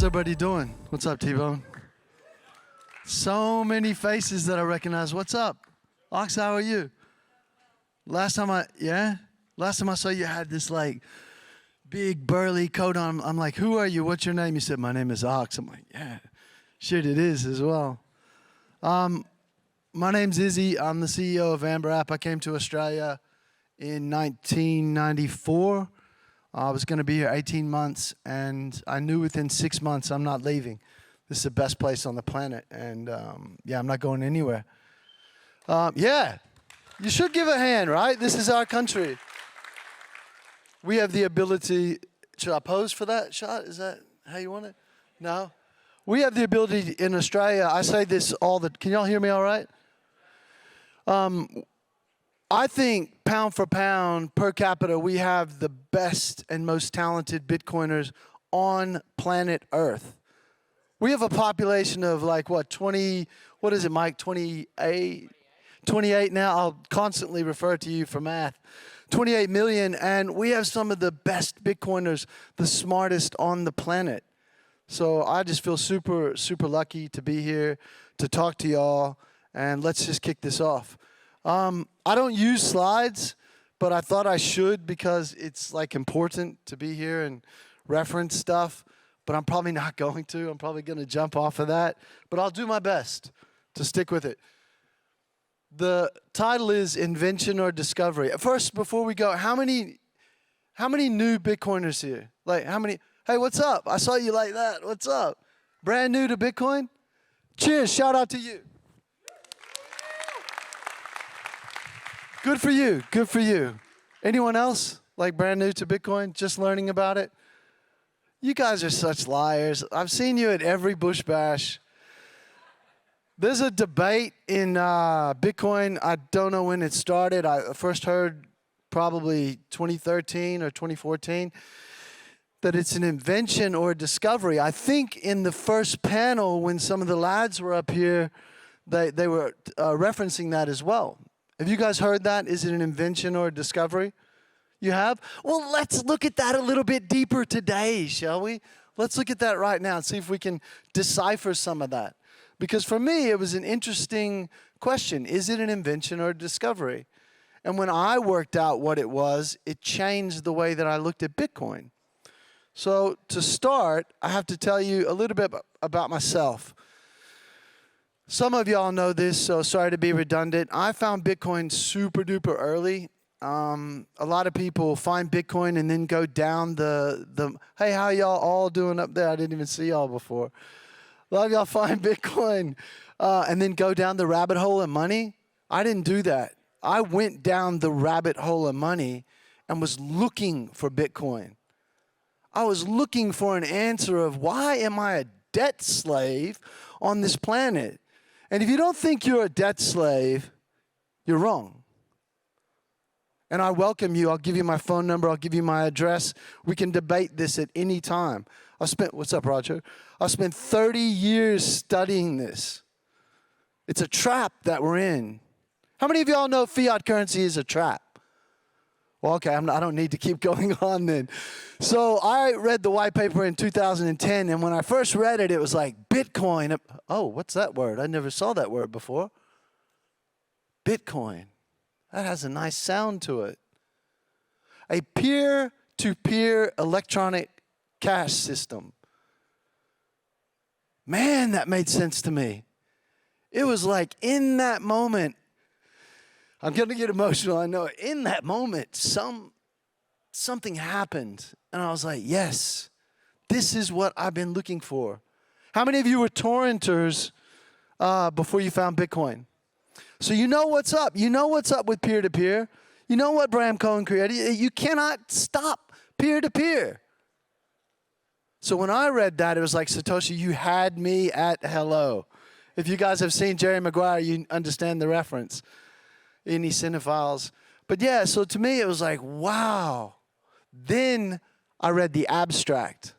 everybody doing? What's up, T-Bone? So many faces that I recognize. What's up? Ox, how are you? Last time I saw you had this like big burly coat on. I'm like, who are you? What's your name? You said, my name is Ox. I'm like, yeah, shit, it is as well. My name's Izzy. I'm the CEO of AmberApp. I came to Australia in 1994. I was going to be here 18 months, and I knew within 6 months I'm not leaving. This is the best place on the planet, and yeah, I'm not going anywhere. Yeah, you should give a hand, right? This is our country. We have the ability. Should I pose for that shot? Is that how you want it? No? We have the ability in Australia. I say this can y'all hear me all right? I think pound for pound, per capita, we have the best and most talented Bitcoiners on planet Earth. We have a population of like, what is it, Mike, 28? 28 now. I'll constantly refer to you for math. 28 million, and we have some of the best Bitcoiners, the smartest on the planet. So I just feel super, super lucky to be here, to talk to y'all, and let's just kick this off. I don't use slides, but I thought I should because it's like important to be here and reference stuff, but I'm probably not going to. I'm probably going to jump off of that, but I'll do my best to stick with it. The title is Invention or Discovery. First, before we go, how many new Bitcoiners here? Like how many? Hey, what's up? I saw you like that. What's up? Brand new to Bitcoin? Cheers, shout out to you. Good for you, good for you. Anyone else like brand new to Bitcoin, just learning about it? You guys are such liars. I've seen you at every Bush Bash. There's a debate in Bitcoin. I don't know when it started. I first heard probably 2013 or 2014 that it's an invention or a discovery. I think in the first panel when some of the lads were up here, they were referencing that as well. Have you guys heard that? Is it an invention or a discovery? You have? Well, let's look at that a little bit deeper today, shall we? Let's look at that right now and see if we can decipher some of that. Because for me, it was an interesting question. Is it an invention or a discovery? And when I worked out what it was, it changed the way that I looked at Bitcoin. So to start, I have to tell you a little bit about myself. Some of y'all know this, so sorry to be redundant. I found Bitcoin super duper early. A lot of people find Bitcoin and then go down hey, how y'all all doing up there? I didn't even see y'all before. A lot of y'all find Bitcoin and then go down the rabbit hole of money. I didn't do that. I went down the rabbit hole of money and was looking for Bitcoin. I was looking for an answer of why am I a debt slave on this planet? And if you don't think you're a debt slave, you're wrong. And I welcome you. I'll give you my phone number. I'll give you my address. We can debate this at any time. What's up, Roger? I spent 30 years studying this. It's a trap that we're in. How many of y'all know fiat currency is a trap? Well, okay, I don't need to keep going on then. So I read the white paper in 2010, and when I first read it, it was like Bitcoin. Oh, what's that word? I never saw that word before. Bitcoin. That has a nice sound to it. A peer-to-peer electronic cash system. Man, that made sense to me. It was like in that moment, I'm going to get emotional, I know. In that moment, something happened. And I was like, yes, this is what I've been looking for. How many of you were torrenters before you found Bitcoin? So you know what's up. You know what's up with peer-to-peer. You know what Bram Cohen created. You cannot stop peer-to-peer. So when I read that, it was like, Satoshi, you had me at hello. If you guys have seen Jerry Maguire, you understand the reference. Any cinephiles. But yeah, so to me, it was like, wow. Then I read the abstract.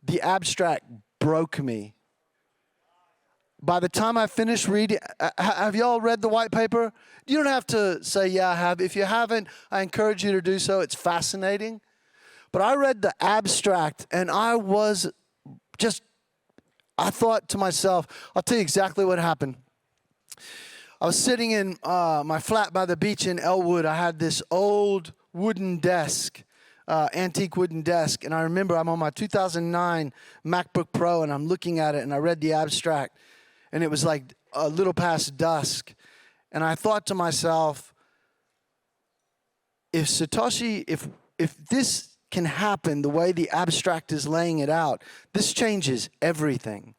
The abstract broke me. By the time I finished reading, have y'all read the white paper? You don't have to say, yeah, I have. If you haven't, I encourage you to do so. It's fascinating. But I read the abstract, and I was I thought to myself, I'll tell you exactly what happened. I was sitting in my flat by the beach in Elwood. I had this old wooden desk, antique wooden desk. And I remember I'm on my 2009 MacBook Pro, and I'm looking at it, and I read the abstract. And it was like a little past dusk. And I thought to myself, if Satoshi, if this can happen the way the abstract is laying it out, this changes everything.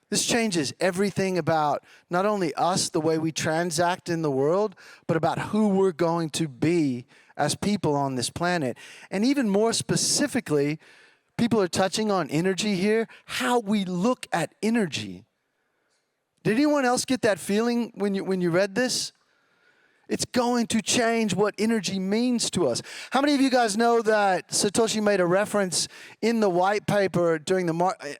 This changes everything about not only us, the way we transact in the world, but about who we're going to be as people on this planet. And even more specifically, people are touching on energy here, how we look at energy. Did anyone else get that feeling when you read this? It's going to change what energy means to us. How many of you guys know that Satoshi made a reference in the white paper during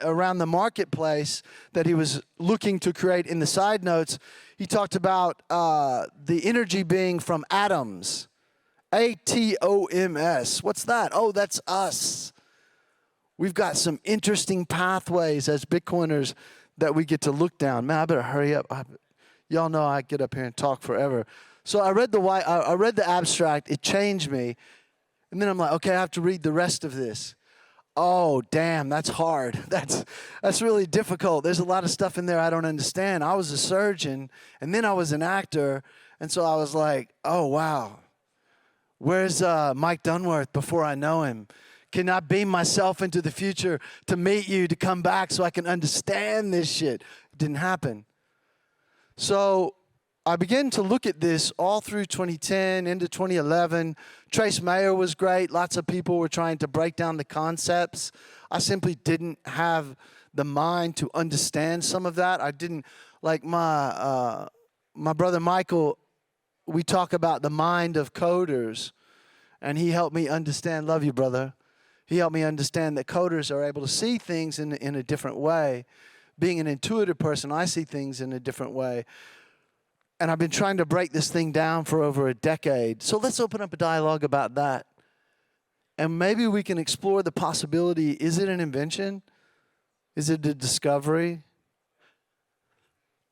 around the marketplace that he was looking to create in the side notes? He talked about the energy being from atoms. ATOMS. What's that? Oh, that's us. We've got some interesting pathways as Bitcoiners that we get to look down. Man, I better hurry up. Y'all know I get up here and talk forever. So I read the abstract. It changed me. And then I'm like, okay, I have to read the rest of this. Oh, damn, that's hard. That's really difficult. There's a lot of stuff in there I don't understand. I was a surgeon, and then I was an actor. And so I was like, oh, wow. Where's Mike Dunworth before I know him? Can I beam myself into the future to meet you, to come back so I can understand this shit? It didn't happen. So I began to look at this all through 2010 into 2011. Trace Mayer was great. Lots of people were trying to break down the concepts. I simply didn't have the mind to understand some of that. I didn't, like my brother Michael, we talk about the mind of coders, and he helped me understand, love you, brother. He helped me understand that coders are able to see things in a different way. Being an intuitive person, I see things in a different way. And I've been trying to break this thing down for over a decade. So let's open up a dialogue about that. And maybe we can explore the possibility, is it an invention? Is it a discovery?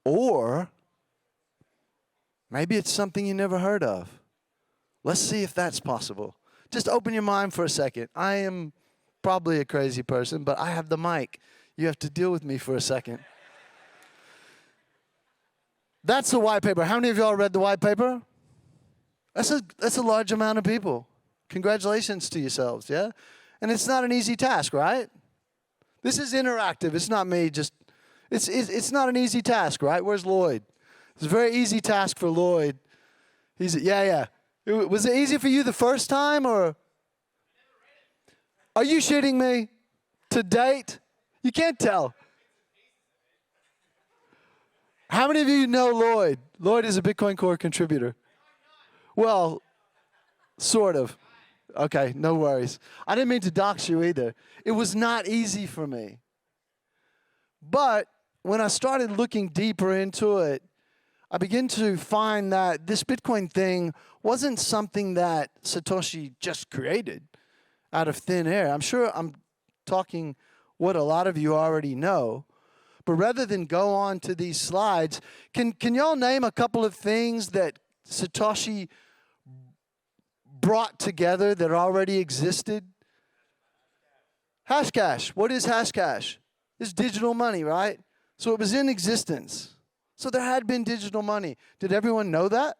Or maybe it's something you never heard of. Let's see if that's possible. Just open your mind for a second. I am probably a crazy person, but I have the mic. You have to deal with me for a second. That's the white paper. How many of y'all read the white paper? That's a large amount of people. Congratulations to yourselves, yeah? And it's not an easy task, right? This is interactive. It's not me just, it's not an easy task, right? Where's Lloyd? It's a very easy task for Lloyd. Yeah. Was it easy for you the first time, or? Are you shitting me? To date? You can't tell. How many of you know Lloyd? Lloyd is a Bitcoin Core contributor. Well, sort of. Okay, no worries. I didn't mean to dox you either. It was not easy for me. But when I started looking deeper into it, I began to find that this Bitcoin thing wasn't something that Satoshi just created out of thin air. I'm sure I'm talking what a lot of you already know. But rather than go on to these slides, can y'all name a couple of things that Satoshi brought together that already existed? Hashcash. What is Hashcash? It's digital money, right? So it was in existence. So there had been digital money. Did everyone know that?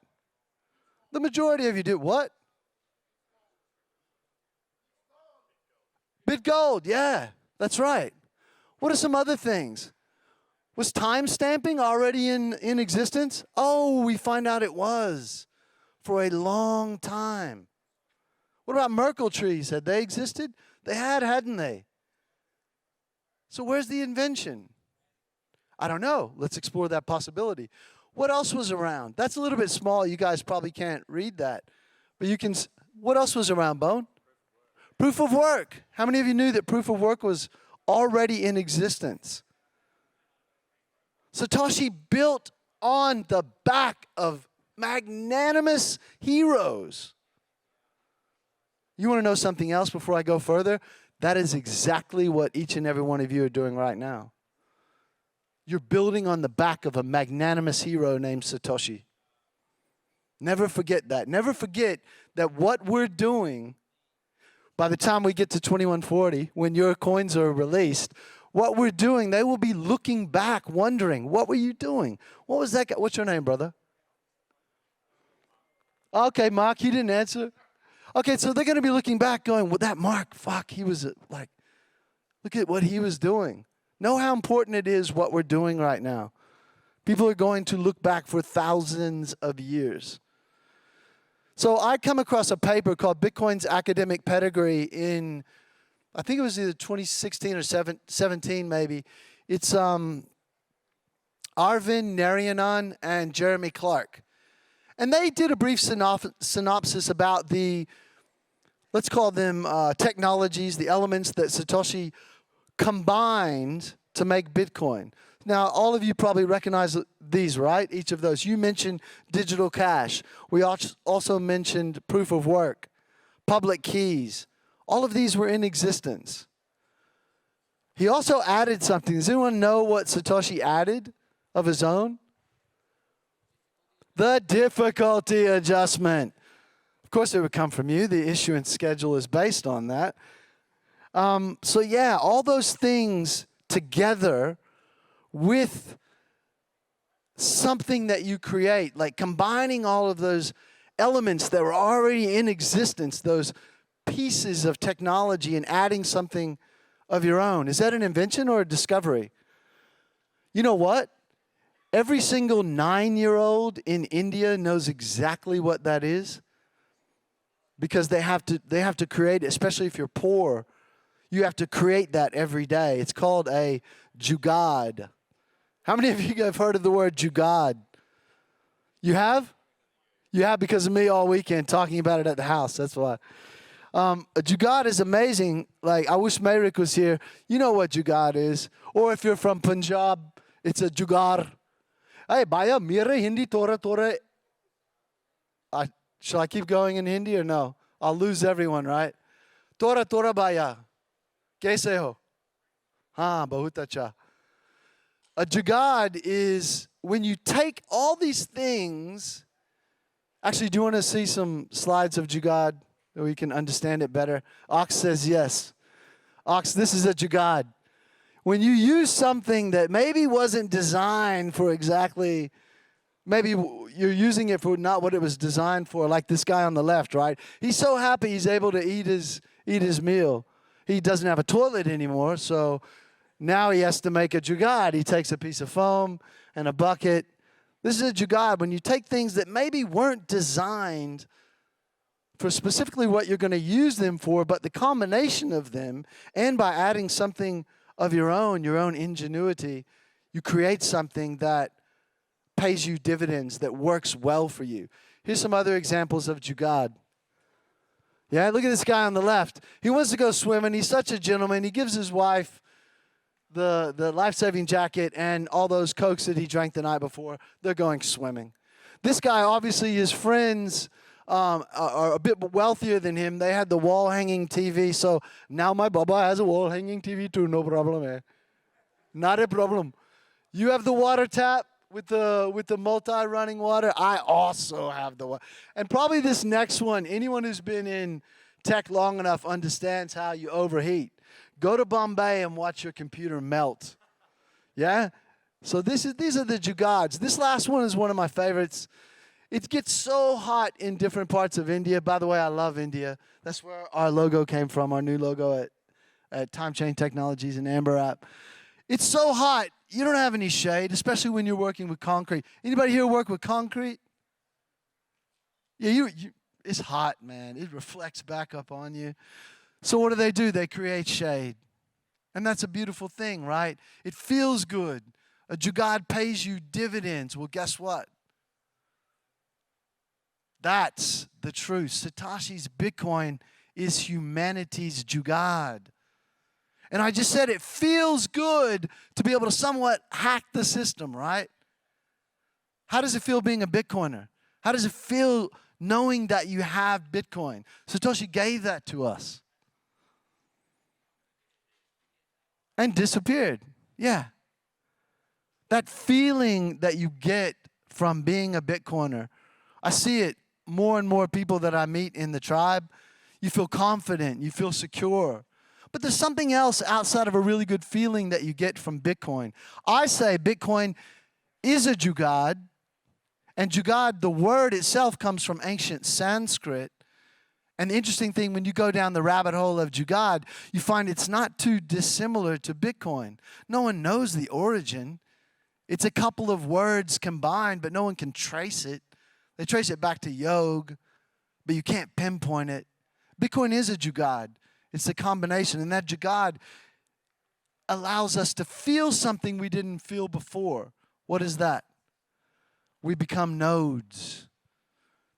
The majority of you did. What? BitGold, yeah, that's right. What are some other things? Was time stamping already in existence? Oh, we find out it was for a long time. What about Merkle trees? Had they existed? They had, hadn't they? So where's the invention? I don't know. Let's explore that possibility. What else was around? That's a little bit small. You guys probably can't read that. But you can, what else was around, Bone? Proof of work. How many of you knew that proof of work was already in existence? Satoshi built on the back of magnanimous heroes. You want to know something else before I go further? That is exactly what each and every one of you are doing right now. You're building on the back of a magnanimous hero named Satoshi. Never forget that. Never forget that what we're doing, by the time we get to 2140, when your coins are released, what we're doing, they will be looking back, wondering, what were you doing? What was that guy? What's your name, brother? Okay, Mark, you didn't answer. Okay, so they're going to be looking back going, well, that Mark, fuck, he was like, look at what he was doing. Know how important it is what we're doing right now. People are going to look back for thousands of years. So I come across a paper called Bitcoin's Academic Pedigree in, I think it was either 2016 or 17 maybe. It's Arvind Narayanan and Jeremy Clark. And they did a brief synopsis about the, let's call them technologies, the elements that Satoshi combined to make Bitcoin. Now, all of you probably recognize these, right? Each of those. You mentioned digital cash. We also mentioned proof of work, public keys. All of these were in existence. He also added something. Does anyone know what Satoshi added of his own? The difficulty adjustment. Of course, it would come from you. The issuance schedule is based on that. So yeah, all those things together with something that you create, like combining all of those elements that were already in existence, those pieces of technology, and adding something of your own. Is that an invention or a discovery? You know what? Every single 9-year-old in India knows exactly what that is, because they have to create it, especially if you're poor. You have to create that every day. It's called a jugaad. How many of you have heard of the word jugaad? You have? You have, because of me all weekend talking about it at the house. That's why. A jugaad is amazing. Like, I wish Mayrik was here. You know what jugaad is. Or if you're from Punjab, it's a jugaad. Hey, bhaiya, mere Hindi Torah. Shall I keep going in Hindi or no? I'll lose everyone, right? Torah bhaiya. Kaise ho? Haan, bahut acha. A jugaad is when you take all these things. Actually, do you want to see some slides of jugaad so we can understand it better? Ox says yes. Ox, this is a jugaad. When you use something that maybe wasn't designed for exactly, maybe you're using it for not what it was designed for, like this guy on the left, right? He's so happy he's able to eat his meal. He doesn't have a toilet anymore, so now he has to make a jugaad. He takes a piece of foam and a bucket. This is a jugaad. When you take things that maybe weren't designed for specifically what you're going to use them for, but the combination of them, and by adding something of your own ingenuity, you create something that pays you dividends, that works well for you. Here's some other examples of jugaad. Yeah, look at this guy on the left. He wants to go swimming. He's such a gentleman. He gives his wife the life-saving jacket and all those Cokes that he drank the night before. They're going swimming. This guy, obviously, his friends are a bit wealthier than him. They had the wall-hanging TV, so now my Baba has a wall-hanging TV too. No problem, eh? Not a problem. You have the water tap with the multi-running water. I also have the water. And probably this next one, anyone who's been in tech long enough understands how you overheat. Go to Bombay and watch your computer melt. Yeah? So these are the jugaads. This last one is one of my favorites. It gets so hot in different parts of India. By the way, I love India. That's where our logo came from, our new logo at Time Chain Technologies and AmberApp. It's so hot, you don't have any shade, especially when you're working with concrete. Anybody here work with concrete? Yeah, it's hot, man. It reflects back up on you. So what do? They create shade. And that's a beautiful thing, right? It feels good. A jugaad pays you dividends. Well, guess what? That's the truth. Satoshi's Bitcoin is humanity's jugaad. And I just said it feels good to be able to somewhat hack the system, right? How does it feel being a Bitcoiner? How does it feel knowing that you have Bitcoin? Satoshi gave that to us. and disappeared. Yeah. That feeling that you get from being a Bitcoiner, I see it more and more people that I meet in the tribe. You feel confident, you feel secure. But there's something else outside of a really good feeling that you get from Bitcoin. I say Bitcoin is a jugad, and jugad, the word itself, comes from ancient Sanskrit. And the interesting thing, when you go down the rabbit hole of jugad, you find it's not too dissimilar to Bitcoin. No one knows the origin. It's a couple of words combined, but no one can trace it. They trace it back to Yog, but you can't pinpoint it. Bitcoin is a jugad. It's a combination, and that jugad allows us to feel something we didn't feel before. What is that? We become nodes.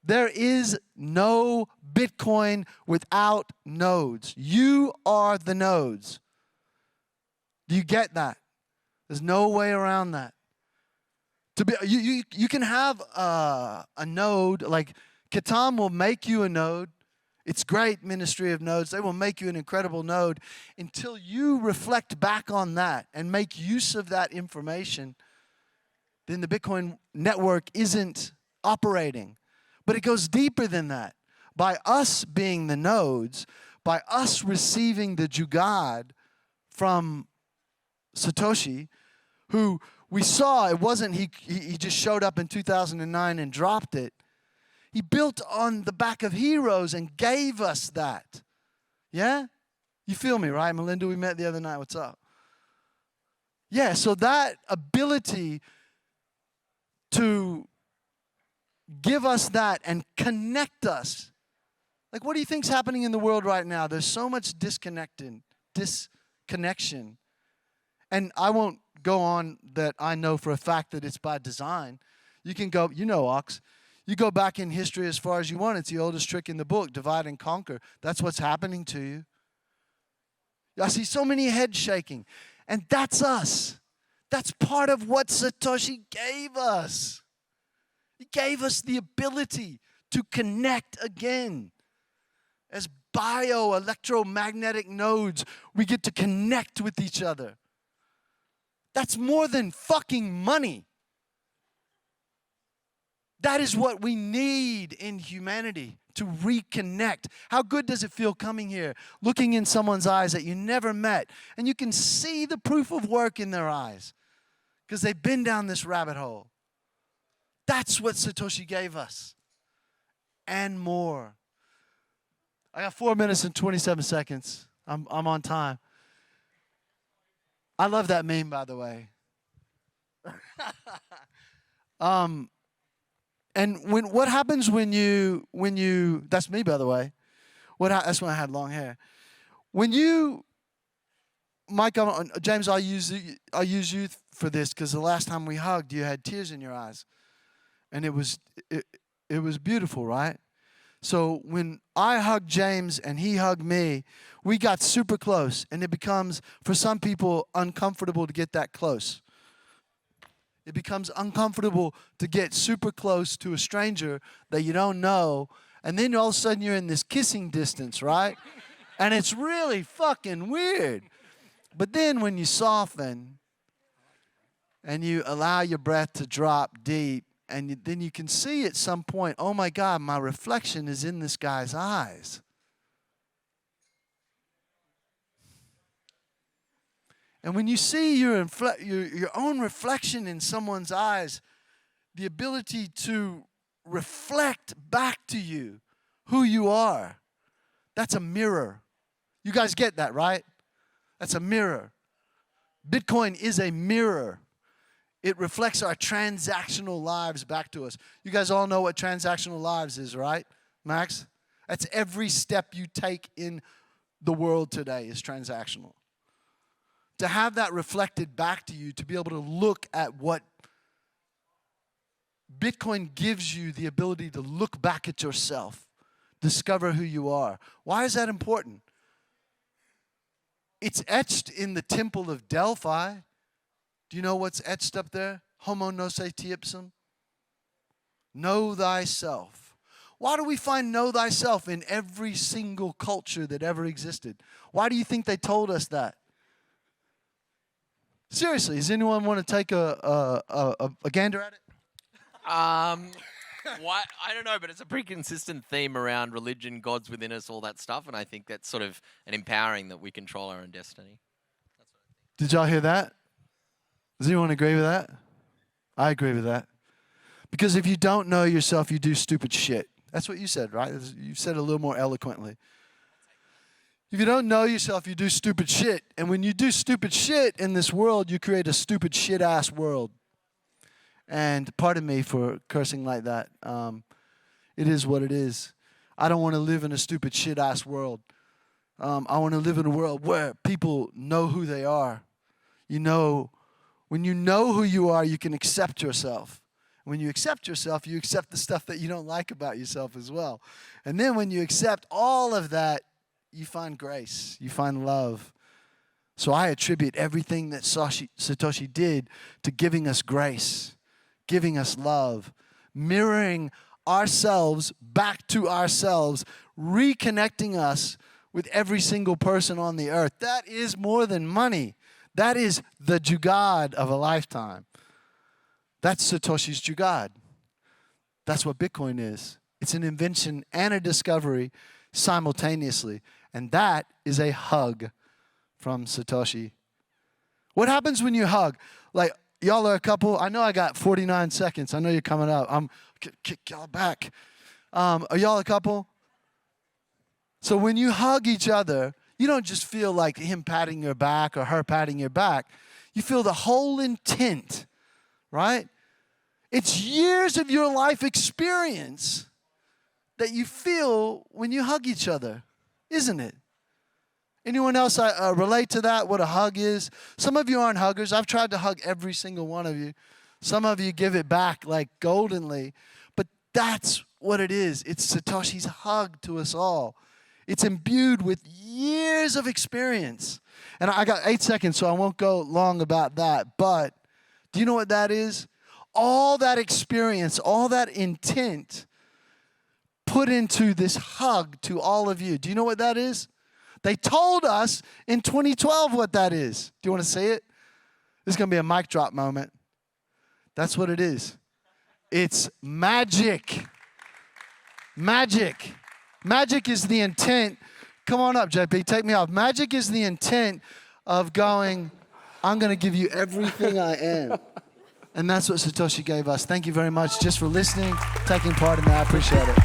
There is no Bitcoin without nodes. You are the nodes. Do you get that? There's no way around that. You can have a node, like Katam will make you a node. It's great, Ministry of Nodes. They will make you an incredible node until you reflect back on that and make use of that information. Then the Bitcoin network isn't operating. But it goes deeper than that. By us being the nodes, by us receiving the jugad from Satoshi, who we saw, it wasn't he just showed up in 2009 and dropped it. He built on the back of heroes and gave us that. Yeah? You feel me, right? Melinda, we met the other night. What's up? Yeah, so that ability to give us that and connect us. Like, what do you think's happening in the world right now? There's so much disconnection. And I won't go on that I know for a fact that it's by design. You can go, Ox. You go back in history as far as you want. It's the oldest trick in the book, divide and conquer. That's what's happening to you. I see so many heads shaking. And that's us. That's part of what Satoshi gave us. He gave us the ability to connect again. As bioelectromagnetic nodes, we get to connect with each other. That's more than fucking money. That is what we need in humanity, to reconnect. How good does it feel coming here, looking in someone's eyes that you never met, and you can see the proof of work in their eyes because they've been down this rabbit hole. That's what Satoshi gave us and more. I got 4 minutes and 27 seconds. I'm on time. I love that meme, by the way. And what happens when you that's me, by the way. That's when I had long hair. When you, Mike, James, I'll use you for this because the last time we hugged, you had tears in your eyes, and it was beautiful, right? So when I hugged James and he hugged me, we got super close, and it becomes, for some people, uncomfortable to get that close. It becomes uncomfortable to get super close to a stranger that you don't know, and then all of a sudden you're in this kissing distance, right? And it's really fucking weird. But then when you soften and you allow your breath to drop deep, and then you can see at some point, oh my God, my reflection is in this guy's eyes. And when you see your own reflection in someone's eyes, the ability to reflect back to you who you are, that's a mirror. You guys get that, right? That's a mirror. Bitcoin is a mirror. It reflects our transactional lives back to us. You guys all know what transactional lives is, right, Max? That's every step you take in the world today is transactional. To have that reflected back to you, to be able to look at what Bitcoin gives you, the ability to look back at yourself, discover who you are. Why is that important? It's etched in the temple of Delphi. Do you know what's etched up there? Homo nos ipsum. Know thyself. Why do we find know thyself in every single culture that ever existed? Why do you think they told us that? Seriously, does anyone want to take a gander at it? Why? I don't know, but it's a pretty consistent theme around religion, God's within us, all that stuff, and I think that's sort of an empowering that we control our own destiny. Did y'all hear that? Does anyone agree with that? I agree with that. Because if you don't know yourself, you do stupid shit. That's what you said, right? You said it a little more eloquently. If you don't know yourself, you do stupid shit. And when you do stupid shit in this world, you create a stupid shit-ass world. And pardon me for cursing like that. It is what it is. I don't want to live in a stupid shit-ass world. I want to live in a world where people know who they are. You know, when you know who you are, you can accept yourself. When you accept yourself, you accept the stuff that you don't like about yourself as well. And then when you accept all of that, you find grace. You find love. So I attribute everything that Satoshi did to giving us grace, giving us love, mirroring ourselves back to ourselves, reconnecting us with every single person on the earth. That is more than money. That is the jugad of a lifetime. That's Satoshi's jugad. That's what Bitcoin is. It's an invention and a discovery simultaneously. And that is a hug from Satoshi. What happens when you hug? Like, y'all are a couple. I know I got 49 seconds. I know you're coming up. I'm kick y'all back. Are y'all a couple? So when you hug each other, you don't just feel like him patting your back or her patting your back. You feel the whole intent, right? It's years of your life experience that you feel when you hug each other, isn't it? Anyone else relate to that, what a hug is? Some of you aren't huggers. I've tried to hug every single one of you. Some of you give it back like goldenly. But that's what it is. It's Satoshi's hug to us all. It's imbued with years of experience. And I got 8 seconds, so I won't go long about that. But do you know what that is? All that experience, all that intent put into this hug to all of you. Do you know what that is? They told us in 2012 what that is. Do you want to say it? This is going to be a mic drop moment. That's what it is. It's magic. Magic. Magic is the intent. Come on up, JP. Take me off. Magic is the intent of going, I'm going to give you everything I am. And that's what Satoshi gave us. Thank you very much just for listening, taking part in that. I appreciate it.